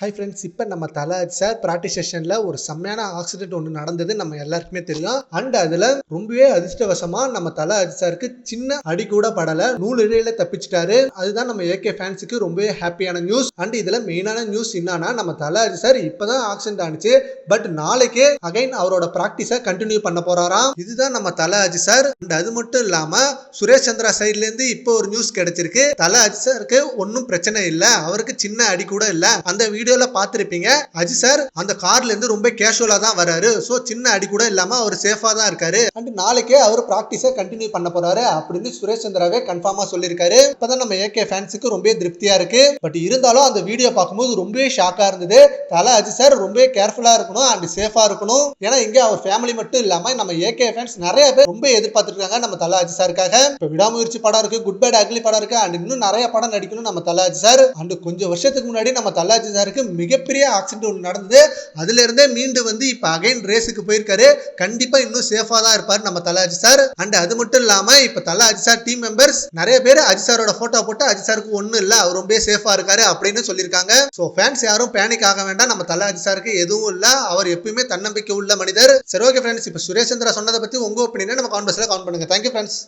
Hi friends, இப்போ நம்ம தல சார் ப்ராக்டிஸ் செஷனில் ஒரு செம்மையான ஆக்சிடென்ட் ஒன்று நடந்தது நம்ம எல்லாருக்குமே தெரியும். அண்ட் அதில் ரொம்பவே அதிர்ஷ்டவசமாக நம்ம தல சாருக்கு சின்ன அடி கூட படலை, நூலிழையில தப்பிச்சிட்டாரு. அதுதான் நம்ம ஏகே ஃபேன்ஸுக்கு ரொம்பவே ஹாப்பியான நியூஸ். அண்ட் இதில் மெயினான நியூஸ் என்னன்னா, நம்ம தல சார் இப்போதான் ஆக்சிடென்ட் ஆனிச்சு, பட் நாளைக்கே அகைன் அவரோட ப்ராக்டிஸை கண்டினியூ பண்ண போறாராம். இதுதான் நம்ம தல சார். அண்ட் அது மட்டும் இல்லாமல் சுரேஷ் சந்திரா சைட்லேருந்து இப்போ ஒரு நியூஸ் கிடைச்சிருக்கு. தல சாருக்கு ஒன்றும் பிரச்சனை இல்லை, அவருக்கு சின்ன அடி கூட இல்லை. அந்த வீடியோல பார்த்திருப்பீங்க, அஜி சார் அந்த கார்ல இருந்து ரொம்ப கேஷுவலா தான் வராரு. சோ சின்ன அடி கூட இல்லாம அவர் சேஃபா தான் இருக்காரு. அண்ட் நாளைக்கே அவர் பிராக்டிஸை கண்டினியூ பண்ண போறாரு அப்படின்னு சுரேஷ் சந்திராவே கன்ஃபார்மா சொல்லியிருக்காரு. இப்பதான் நம்ம ஏகே ஃபேன்ஸுக்கு ரொம்ப திருப்தியா இருக்கு. பட் இருந்தாலும் அந்த வீடியோ பார்க்கும்போது ரொம்பவே ஷாக்கா இருந்தது. தல அஜி சார் ரொம்ப கேர்ஃபுல்லா இருக்கணும் அண்ட் சேஃபா இருக்கணும். ஏன்னா இங்க அவர் ஃபேமிலி மட்டும் இல்லாம நம்ம ஏகே ஃபேன்ஸ் நிறைய பேர் ரொம்ப எதிர்பார்த்துட்டு இருக்காங்க நம்ம தல அஜி சாருக்காக. இப்ப விடாமுயற்சி படம் இருக்கு, குட் பேட் அக்லி படம் இருக்கு, அண்ட் இன்னும் நிறைய படம் நடிக்கணும் நம்ம தல அஜி சார். அண்ட் கொஞ்சம் வருஷத்துக்கு முன்னாடி நம்ம தல அஜி சாருக்கு மிகப்பெரிய ஆக்சிடென்ட் ஒன்று நடந்தது. அதுல இருந்தே மீண்டு வந்து இப்ப அகைன் ரேஸுக்கு போயிருக்காரு. கண்டிப்பா இன்னும் சேஃபா தான் இருப்பாரு நம்ம தல அஜி சார். அண்ட் அது மட்டும் இல்லாம இப்ப தல அஜி சார் டீம் மெம்பர்ஸ் நிறைய பேர் அஜி சாரோட போட்டோ போட்டு அஜி சாருக்கு ஒண்ணும் இல்ல, அவர் ரொம்ப சேஃபா இருக்காரு அப்படின்னு சொல்லியிருக்காங்க. சோ ஃபேன்ஸ் யாரும் பேனிக் ஆக வேண்டாம், நம்ம தல அஜி சாருக்கு எதுவும் இல்ல, அவர் எப்பயுமே தன்னம்பிக்கை உள்ள மனிதர். சரி, ஓகே ஃப்ரெண்ட்ஸ், இப்ப சுரேஷ் சந்திரா சொன்னதை பத்தி உங்க ஒப்பீனியனை நம்ம கமெண்ட் பாக்ஸ்ல கமெண்ட் பண்ணுங்க. Thank you friends.